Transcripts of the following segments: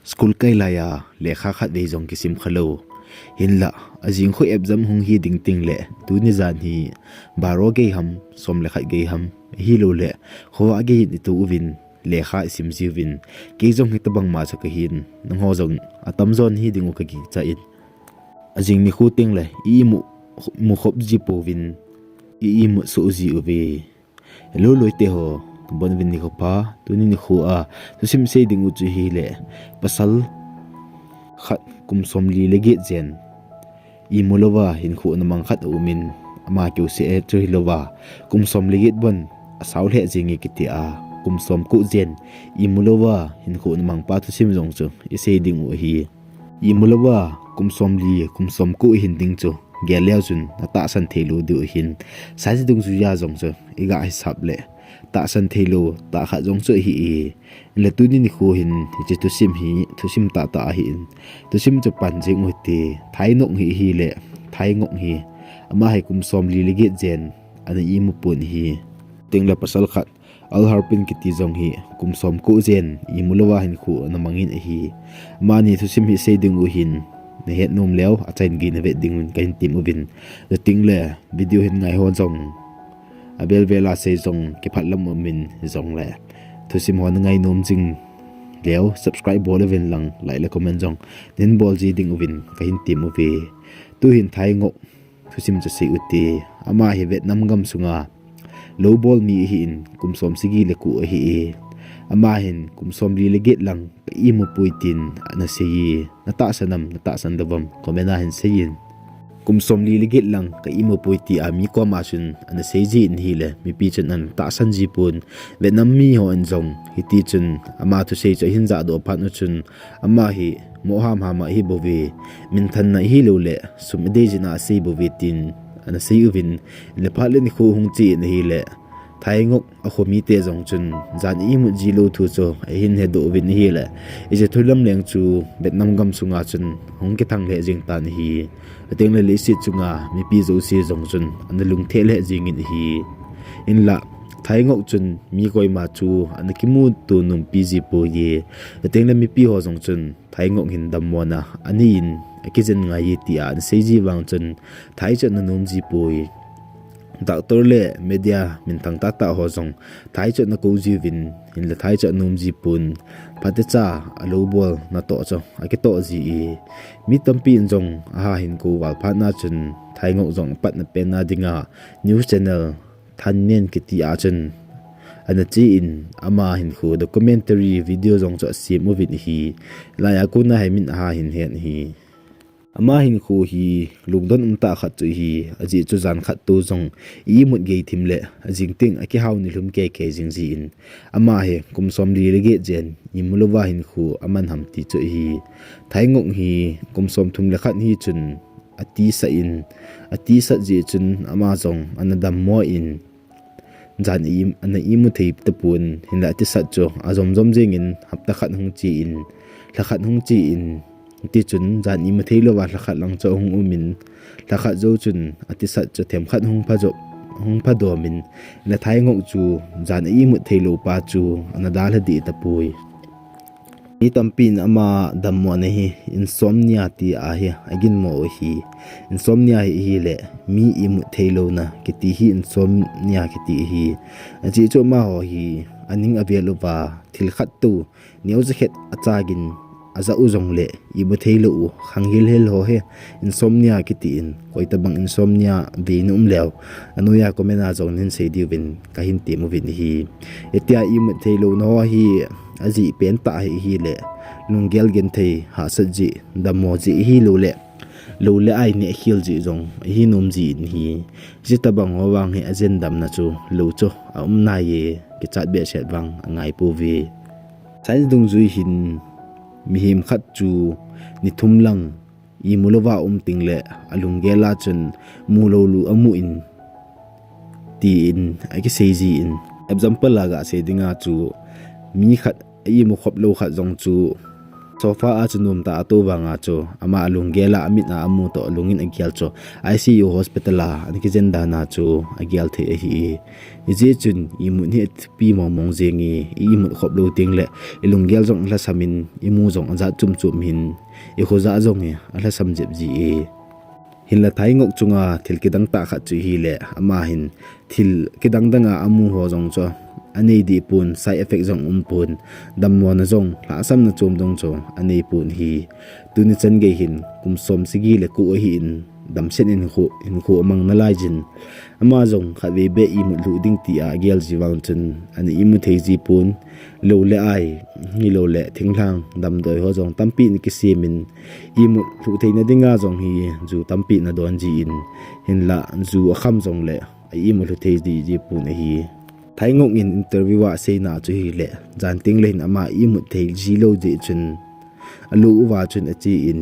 School kay laya lekha khat dei jong kisim khalo hinla ajing kho exam hung hi ding ting le tu ni zan hi baro ge ham som le khat ge ham hi lo le kho age ni tu win lekha sim ji win ke jong hi tabang ma cha ka hin nang ho jong atam zon hi dingu ka gi cha in ajing ni khu ting le I mu khop ji po win I mu so ji uve lo lo te ho bon vin ni ko pa tu ni khu a tu sim se ding u chu hi le pasal khat kum som li le ge jen I mulowa hin khu na mang khat umin ama kyu se e chu hilowa kum som li ge bon asaw le jingi kiti a kum som ku jen I mulowa hin khu na mang pa tu sim jong chu I se ding u hi I mulowa kum som ku hin ding chu geleo chun ta san thelu du hin sa ji dung ju ya jong chu iga hisab le ta san thelo ta kha jong chu hi le tu ni khu hin chi tu sim ta hi tu sim chu pan jing uti thai nok hi le thai ngok hi ama hai kum som li li ge jen ani I mu pun hi tingla pasal khat al harpin ki ti jong hi kum som ku jen I mulowa hin khu na mangin hi mani tu sim hi se ding u hin ne het num leo a chain gi na ve ding kain tim ubin the tingle video hin ngai hon jong abel vela se jong ki phatlam min jong le thusim hon ngai nom jing leo subscribe bol ven lang lai le comment jong den bol ji ding win ka hin tim uve tu hin thai ngok thusim cha se uti ama hi vietnam gam sunga low ball mi hi in kumsom sigi le ku hi ama hin kumsom li le get lang ka I mu puitin ana se yi na ta san davam komena hin se yin kumsom li ligit lang ka imo puiti ami ko masun ana seji in hile mi pi chen an ta san ji pun Vietnam mi ho an jong hiti chun ama tu sei cha hin za do phat nu chun ama hi mo ham ha ma hi bovi min than na hi lo le sum de jina sei bovi tin ana sei uvin le phat le ni khu hung chi na hi le thai ngok a khomi te jong chun zan I mu ji lo thu cho hin he do vin hi le I je thulam leng chu Vietnam gam sunga chun hong ke thang le jing tan hi ateng le si chunga mi pi zo si jong chun an lung the le jing in hi in la thai ngok chun mi koi ma chu an ki mu tu num pi ji po ye ateng le mi pi ho jong chun thai ngok hin dam mo na ani in akijen nga yi ti an se ji wang chun thai chen na num ji po doctor le media min thang ta ho jong thai chen na ko ji win in le thai chen num ji pun phate cha alo bol na to cho ake to ji mi tampi in jong a hin ko wal phat na chun thai ngok jong pat na pen na dinga news channel than nen ki ti a chun ana chi in ama hin khu documentary video jong cho sim movie hi la ya ko na hai min a hin hen hi ama hin khu hi lungdon ta khat chu hi aji chu zan khat tu jong I mut ge thim le ajing ting aki haw ni hlum ke jing ji in ama he kum som li ge jen I mulowa hin khu aman ham ti chu hi thai ngok hi kum som thum le khat hi chun ati sa ji chun ama jong anadam mo in jan ana I mu thei te pun hin la ti sat chu azom zom jing in hapta khat hung chi in la khat hung chi in ti chun jan I mu thei lo wa la khat lang cho hung umin la khat zo chun ati sat chu them khat hung pha do min la thai ngok chu jan I mu thei lo pa chu ana dal di ta pui I tampin ama dammo ne hi insomnia ti a hi agin mo hi insomnia hi le mi I mu thei lo na kiti hi insomnia kiti hi aji chu ma ho hi aning avelo ba thil khat tu neu je khet achagin aza uzong le I mu thei lo khang hil ho he insomnia kiti in koi ta bang insomnia ve num lew anuya komena jong nin sei di win ka hin ti mu win hi etia I mu thei lo no hi aji pen ta hi le lungel gen thei ha sa ji damo ji hi lo le ai ne hil ji jong hi num ji in hi ji ta bang ho wang he ajen dam na chu lo chu a na ye ki chat be set wang angai pu vi sai dung zui hin mi him khat chu ni thum lang I mulowa ting le alungela chun mu lo lu amu in ti in ai ki sei ji in example laga se dinga chu mi khat I mu khop lo khat jong chu sofa a chunum ta to wanga cho ama alungela amit na amu to lungin agial cho ICU hospital a anki jenda na cho agial the hi je chun imu ni pi mong zengi imu khop lo ting le ilungel jong la samin imu jong za chum chum hin e khoza jong e ala samjep ji e hin la thai ngok chunga thil kidang ta kha chu hi le ama hin thil kidang danga amu ho jong cho ani di pun side effect jong pun dammo na jong la sam na chom dong cho ani pun hi tuni chan ge hin kum som sigi le ku hi in dam sen in khu amang na lai jin ama jong kha ve be i mu lu ding ti a gel ji wang chen ani imu thei ji pun lo le ai ni lo le thinglang dam doi ho jong tampi ni ki simin imu lu thei na dinga jong hi ju tampi na don ji in hin la ju kham jong le imu lu thei ji pun hi thái ngok in interview wa sei na chu hi le jan ting lein ama i mu thei ji lo je chun alu wa chun a chi in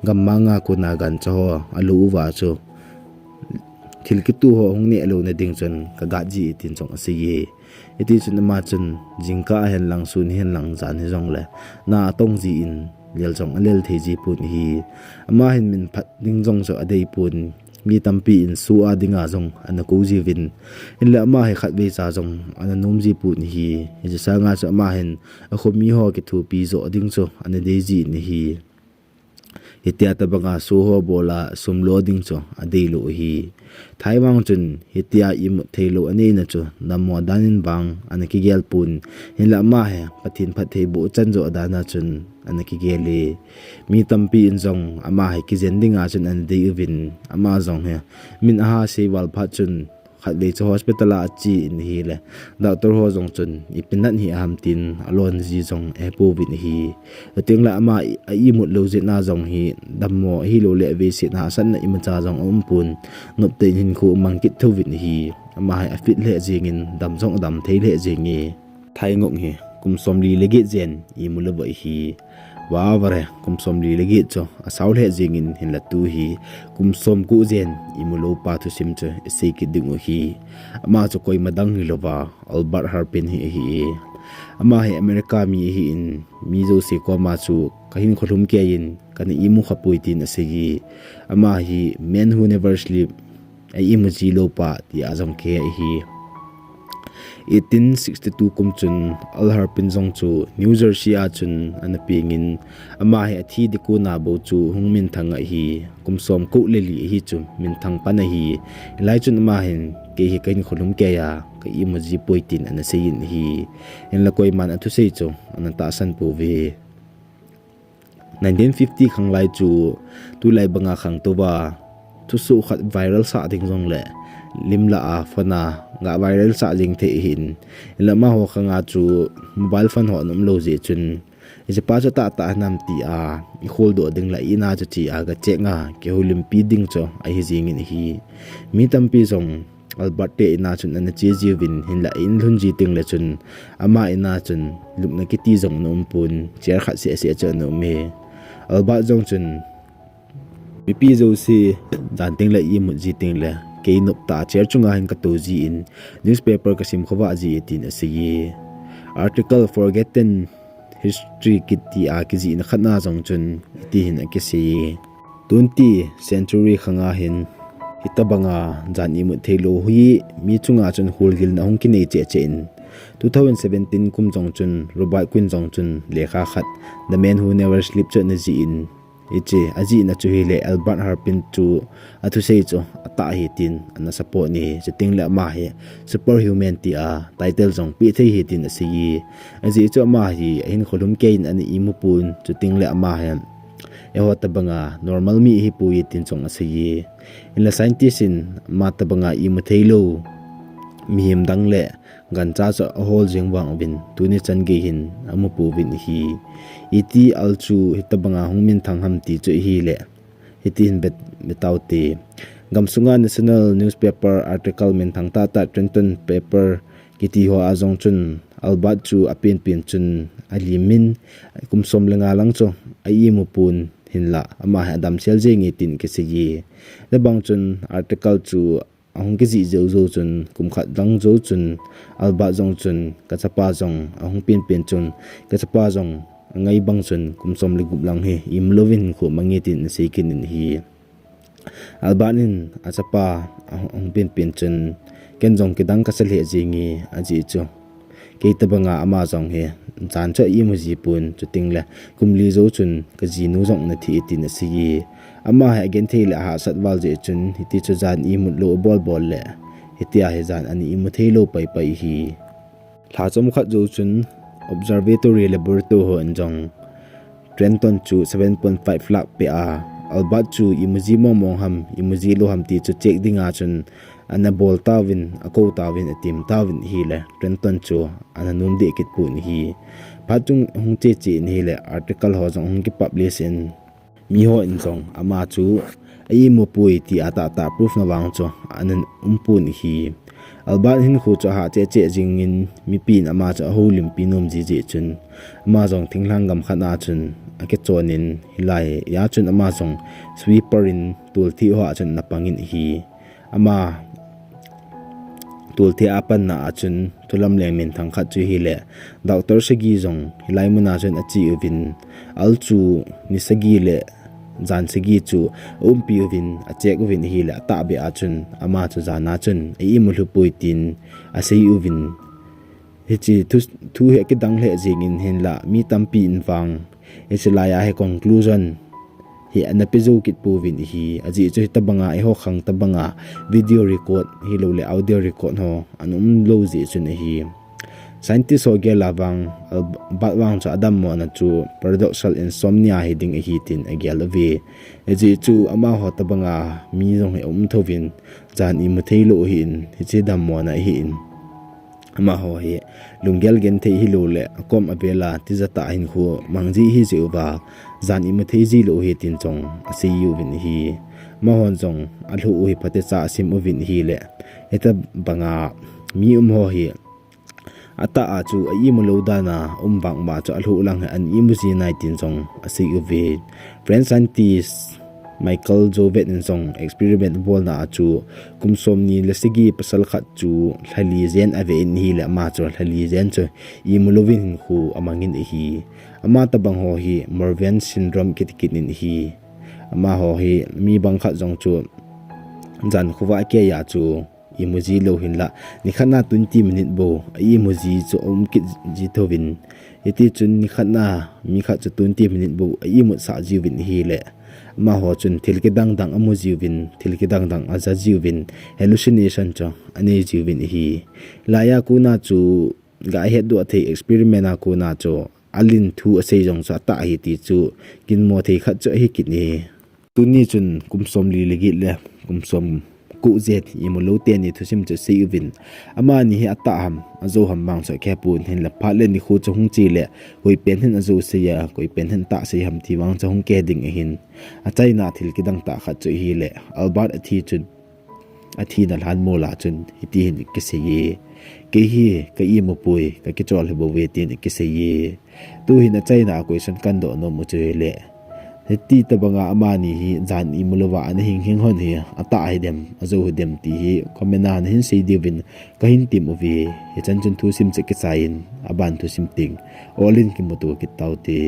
gamma nga ko na gan cho alu wa chu thil ki tu ho hong ne alo na ding chun ka ga ji tin chong ase ye iti chun ma chun jingka hen lang sun hen lang jan he jong le na tong ji in lel chong alel thei ji pun hi ama hen min phat ding jong so adei pun mi tampi in su a dinga jong ana ko ji vin in la ma he khat ve cha jong ana nom ji pu ni hi je sa nga cha ma hen a kho mi ho ki thu pi zo ding cho ana de ji ni hi hitia ta banga su ho bola sum lo ding cho a de lo hi thaiwang chun hitia im theilo ane na cho namo danin bang ana ki gel pun in la ma he pathin phat thei bo chan zo dana chun ana ki gele mi tampi in jong ama he ki zendinga chun an de uvin ama jong he min ha se wal pha chun khat le cho hospital a chi in hi le doctor ho jong chun ipinat hi ham tin alon ji jong e po win hi ting la ama i mut lo je na jong hi dammo hi lo le ve si na san na im cha jong pun nop te hin khu mang kit thu win hi ama ha fit le jingin dam jong dam thei le jingi thai ngok hi kum som li legi jen i mu lo hi wa vare kum som li legi cho asaul he jingin hin la tu hi kum som ku jen i mu lo pa thu sim che se ki ding hi ama cho koi madang hi lova albert harpin hi ama he america mi hi in mi zo se ko ma chu kahin kholum ke in kan i mu khapui tin ase gi ama hi men who never sleep ai i mu ji lo pa ti azam ke hi 1862 kum chun alharpin jong chu new jersey a chun an pingin ama he thi di ku na bo chu hungmin thanga hi kum som ko le li hi chu min thang pa na hi lai chun ma hin ke hi kain khulum ke ya ka i muji poitin an sein hi en la koi man athu sei chu an ta san pu ve 1950 khang lai chu tu lai banga khang to ba tu su khat viral sa ding jong le limla a fana nga viral sa ling the hin lama ho khanga chu mobile phone ho nom lo je chun je pa cha ta nam ti a I khol do ding la ina cha chi a ga che nga ke holim pi ding cho a hi jing in hi mi tam pi jong albert te ina chun an che ji win hin la in lun ji ting le chun ama ina chun lup na ki ti jong nom pun cher khat se se cha no me albert jong chun mi pi zo si dan ting la I mu ji ting le ke nop ta cher chunga hin ka to ji in newspaper ka sim khawa ji tin ase article forgotten history kiti a ki ji na khana jong chun ti hin ke se 20 century khanga hin hitabanga jani mu thelo hui mi chunga chun hulgil na hong ki nei che che in 2017 kum jong chun robert queen jong chun lekha khat the man who never sleep chun ji in ichi aji na chu hi le albert harpin chu athu sei chu ata hi tin ana support ni chiting la ma he superhuman ti a title jong pi thei hi tin asi aji chu ma hi hin kholum ke in ani imu pun chuting la ma he e ho tabanga normal mi hi pu tin chong asi in la scientist in ma tabanga imu theilo mi him dang le gan cha cha hol jing wang bin tuni chan ge hin amu pu bin hi iti alchu hitabanga hungmin thangham ti chu hi le hitin bet betauti gamsunga national newspaper article min thangta ta trenton paper kiti ho azong chun albert chu apin pin chun alimin kumsom lenga lang cho ai mu pun hinla ama adam selje ngi tin ke sigi le bang chun article chu ahong ke ji zo zo chun kum khat dang zo chun alba jong chun ka chapa jong ahong pin pin chun ka chapa jong ngai bang chun kumsom le gup lang hi imlovin khu mangi tin seikin in hi albanin achapa ong pin chun kenjong kidang ka sale jingi aji chu keitabanga ama jong he chan cha imuji pun chutingle kumli zo chun ka jinu jong na thi tin si ama ha gen thele ha satwal je chun hiti chu jan imut lo bol le hitia he jan ani imu thelo pai hi thla chom khat zo chun observatory laboratory ho anjong Trenton chu 7.5 lakh pe a albat chu imuji mong ham imuji lo ham ti chu check dinga chun ana bol tawin ako tawin atim tawin hi le Trenton chu ana num de kit pu ni hi phatung hung che ni le article ho jong hung ki publish in mi ho in jong ama chu ai mo pui ti ata ta proof na wang chu anan umpu ni hi albat hin khu cha ha che jing in mi pin ama cha holim pinom ji chun ama jong thinglang gam khana chun ake chonin hilai ya chun ama jong sweeper in tul thi ho chun napangin hi ama tul thi apan na chun tulam leng min thang khat chu hi le doctor sagi jong hilai muna chun achi uvin alchu ni sagi le jan sagi chu umpi uvin achek uvin hi le ta be achun ama chu jana chun ei mulu puitin asei uvin hichi thu he ki dang le jing in hen la mi tampi in wang echelaya he conclusion hi anapizo kit puvin hi aji chu tabanga e ho khang tabanga video record hi lo le audio record ho anum lo ji chun hi scientist ho ge lawang balwang cha adam mo na chu paradoxal insomnia hi ding hi tin agel ve aji chu ama ho tabanga mi jong he thovin jan I muthei lo hi in hi che dam mo na hi in ama ho hi lungel gen thei hi lo le akom avela tizata hin khu mangji hi jeuwa jan I muthei ji lo hi tin chong ase yu vin hi ma hon chong alhu hi phate cha sim ovin hi le eta banga mi ho hi ata a chu ai mu lo dana bang ma chu alhu lang an imuji 19 chong ase yu ve friend scientist Michael Jovet in song experiment bol na chu kumsom ni lesigi pasal khat chu thali zen ave in hi le ma chu thali zen chu imulovin khu amangin hi ama tabang ho hi Morvan syndrome kit in hi ama ho hi mi bang khat jong chu jan khuwa ke ya chu imuji lo hin la ni khana 20 minute bo imuji chu kit ji thovin iti chun ni khana mi kha chu 20 minute bo imu sa jiwin hi le ma ho chun thilki dang amu jiwin thilki dang aza jiwin hallucination cho ani jiwin hi laya kuna chu ga he do the experiment a kuna cho alin thu ase jong cha ta hi ti chu kin mo the khat cho hi kini tuni chun kumsom li legi le kumsom ku zet imulo te ni thusim che seivin ama ni hi ata ham azo ham bang so khe pun hin la pha le ni khu chu hung chi le koi pen hin azo se ya koi pen hin ta se ham ti wang chu hung ke ding hin a chaina thil ki dang ta khat chu hi le albert athi chun athi na lan mo la chun hiti hin ke se ye ke hi ka I mo pui ka ki chol he bo we tin ke se ye tu hin a chaina question kan do no mu chu le heti tabanga amani hi jan imulowa an hing hon hi ata hi dem azo dem ti hi komena hin sei divin ka hin tim ovi he chan chun thu sim che ke chain aban thu sim ting olin ki moto ki tauti